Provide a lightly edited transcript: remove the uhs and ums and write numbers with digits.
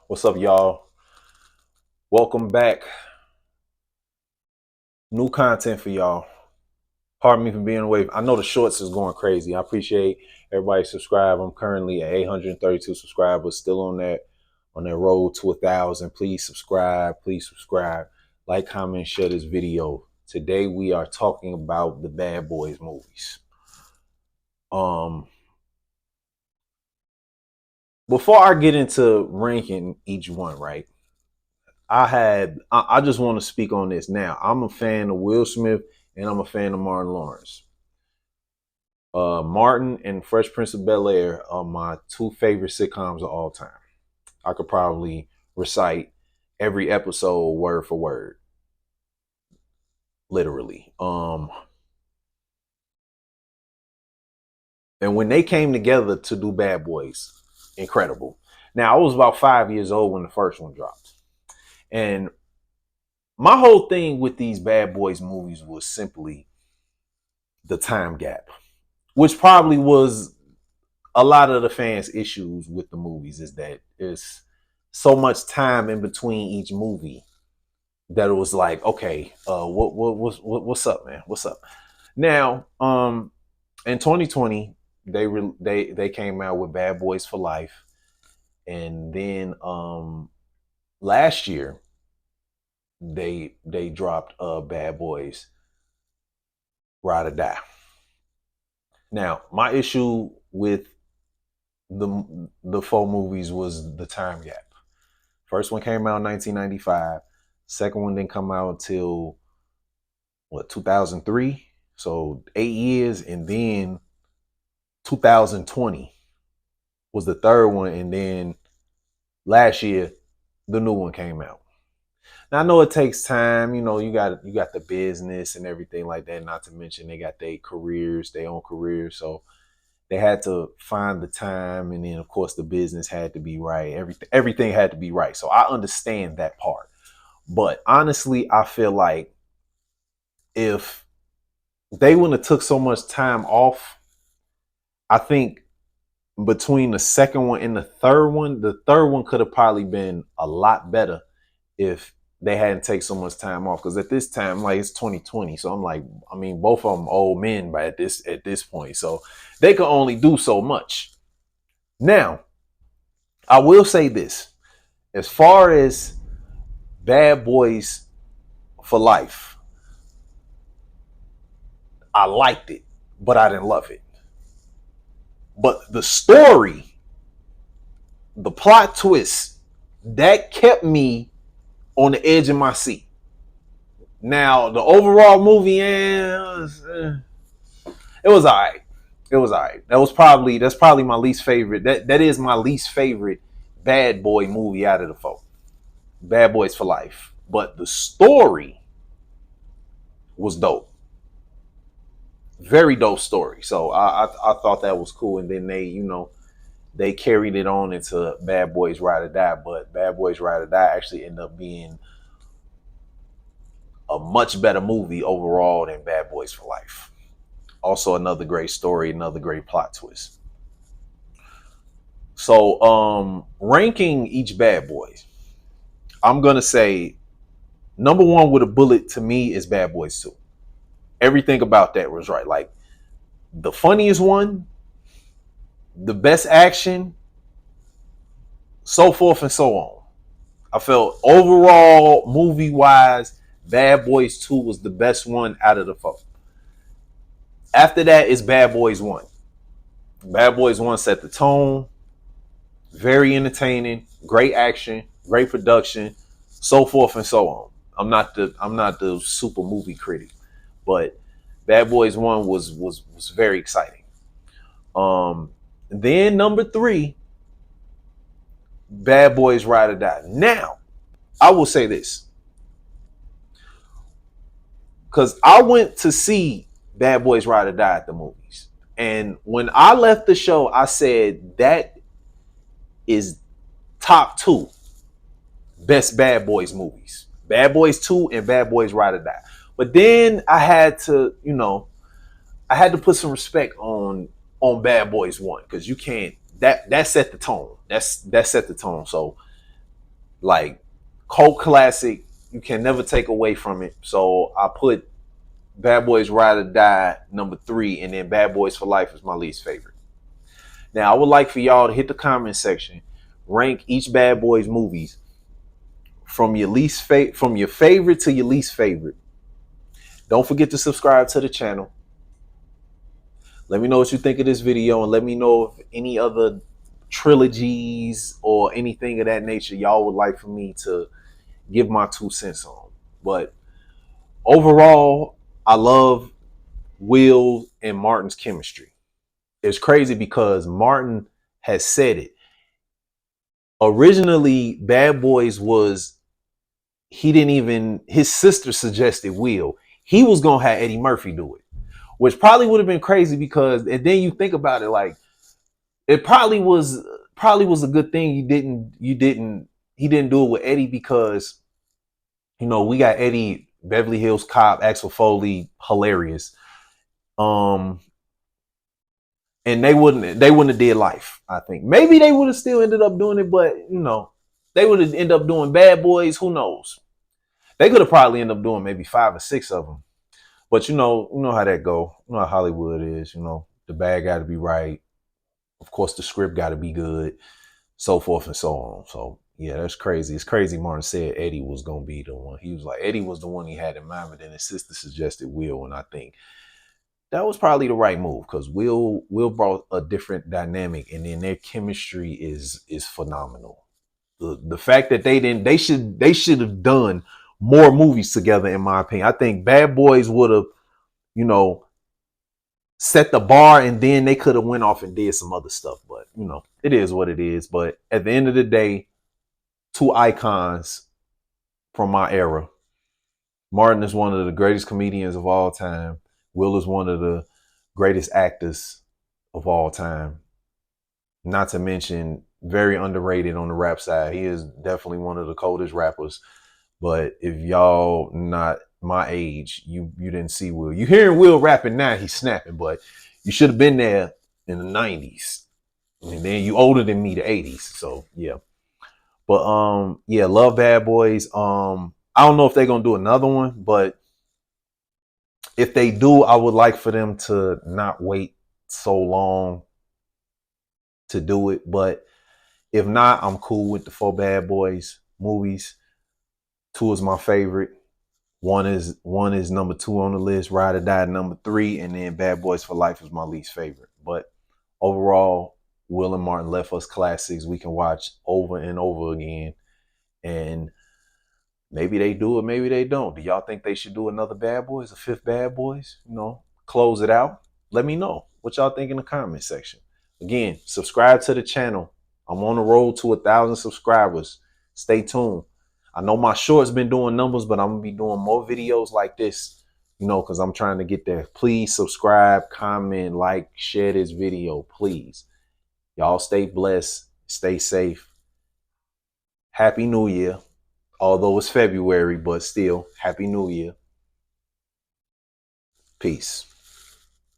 What's up, y'all? Welcome back. New content for y'all. Pardon me for being away. I know the shorts is going crazy. I appreciate everybody subscribe. I'm currently at 832 subscribers, still on that road to 1,000. Please subscribe. Please subscribe. Like, comment, share this video. Today we are talking about the Bad Boys movies. Um, Before I get into ranking each one, right? I just want to speak on this now. I'm a fan of Will Smith and I'm a fan of Martin Lawrence. Martin and Fresh Prince of Bel-Air are my two favorite sitcoms of all time. I could probably recite every episode word for word, literally. And when they came together to do Bad Boys, incredible. Now I was about 5 years old when the first one dropped, and my whole thing with these Bad Boys movies was simply the time gap, which probably was a lot of the fans' issues with the movies, is that there's so much time in between each movie that it was like, okay, what's up, man? What's up? Now, in 2020, they came out with Bad Boys for Life, and then last year they dropped Bad Boys Ride or Die. Now, my issue with the four movies was the time gap. First one came out in 1995. Second one didn't come out until what, 2003? So 8 years, and then 2020 was the third one, and then last year the new one came out. Now I know it takes time. You got the business and everything like that. Not to mention they got their own careers. So they had to find the time, and then of course the business had to be right. Everything had to be right. So I understand that part. But honestly, I feel like if they wouldn't have took so much time off, I think between the second one and the third one could have probably been a lot better if they hadn't take so much time off. Because at this time, like, it's 2020, so I'm like, I mean, both of them old men by at this point, so they could only do so much. Now, I will say this: as far as Bad Boys for Life, I liked it, but I didn't love it. But the story, the plot twist, that kept me on the edge of my seat. Now, the overall movie, it was all right. It was all right. That's probably my least favorite. That is my least favorite Bad Boy movie out of the four. Bad Boys for Life. But the story was dope. Very dope story. So I thought that was cool. And then they carried it on into Bad Boys Ride or Die. But Bad Boys Ride or Die actually ended up being a much better movie overall than Bad Boys for Life. Also, another great story, another great plot twist. So, ranking each Bad Boys, I'm gonna say number one with a bullet to me is Bad Boys 2. Everything about that was right. Like, the funniest one, the best action, so forth and so on. I felt overall, movie wise, Bad Boys 2 was the best one out of the four. After that is Bad Boys 1. Bad Boys 1 set the tone, very entertaining, great action, great production, so forth and so on. I'm not the super movie critic, but Bad Boys 1 was very exciting. Then number 3, Bad Boys Ride or Die. Now, I will say this, because I went to see Bad Boys Ride or Die at the movies. And when I left the show, I said that is top 2 best Bad Boys movies. Bad Boys 2 and Bad Boys Ride or Die. But then I had to put some respect on Bad Boys 1, because you can't, that set the tone. That set the tone. So Like cult classic, you can never take away from it. So I put Bad Boys Ride or Die number 3, and then Bad Boys for Life is my least favorite. Now I would like for y'all to hit the comment section, rank each Bad Boys movies from from your favorite to your least favorite. Don't forget to subscribe to the channel. Let me know what you think of this video, and let me know if any other trilogies or anything of that nature y'all would like for me to give my 2 cents on. But overall, I love Will and Martin's chemistry. It's crazy because Martin has said it. Originally, Bad Boys was, he didn't even, his sister suggested Will. He was gonna have Eddie Murphy do it, which probably would have been crazy because, and then you think about it, like it probably was a good thing he didn't do it with Eddie, because we got Eddie, Beverly Hills Cop, Axel Foley, hilarious. Um, and they wouldn't have did Life. I think maybe they would have still ended up doing it, but they would have ended up doing Bad Boys. Who knows? They could have probably ended up doing maybe 5 or 6 of them. But you know how that go. You know how Hollywood is. The bad got to be right. Of course, the script got to be good, so forth and so on. So yeah, that's crazy. It's crazy. Martin said Eddie was gonna be the one. He was like, Eddie was the one he had in mind, but then his sister suggested Will, and I think that was probably the right move, because Will brought a different dynamic, and then their chemistry is phenomenal. The fact that they should have done more movies together, in my opinion. I think Bad Boys would have, you know, set the bar, and then they could have went off and did some other stuff. But it is what it is. But at the end of the day, 2 icons from my era. Martin is one of the greatest comedians of all time. Will is one of the greatest actors of all time. Not to mention, very underrated on the rap side. He is definitely one of the coldest rappers. But if y'all not my age, you didn't see Will. You hearing Will rapping now, he's snapping, but you should have been there in the 90s. And then you older than me, the 80s. So yeah. But yeah, love Bad Boys. I don't know if they're gonna do another one, but if they do, I would like for them to not wait so long to do it. But if not, I'm cool with the 4 Bad Boys movies. 2 is my favorite. One is number 2 on the list. Ride or Die number 3, and then Bad Boys for Life is my least favorite. But overall, Will and Martin left us classics we can watch over and over again. And maybe they do it, maybe they don't. Do y'all think they should do another Bad Boys, a 5th Bad Boys? Close it out. Let me know what y'all think in the comment section. Again, subscribe to the channel. I'm on the road to 1,000 subscribers. Stay tuned. I know my short's been doing numbers, but I'm gonna be doing more videos like this, because I'm trying to get there. Please subscribe, comment, like, share this video, please. Y'all stay blessed, stay safe. Happy New Year. Although it's February, but still, Happy New Year. Peace.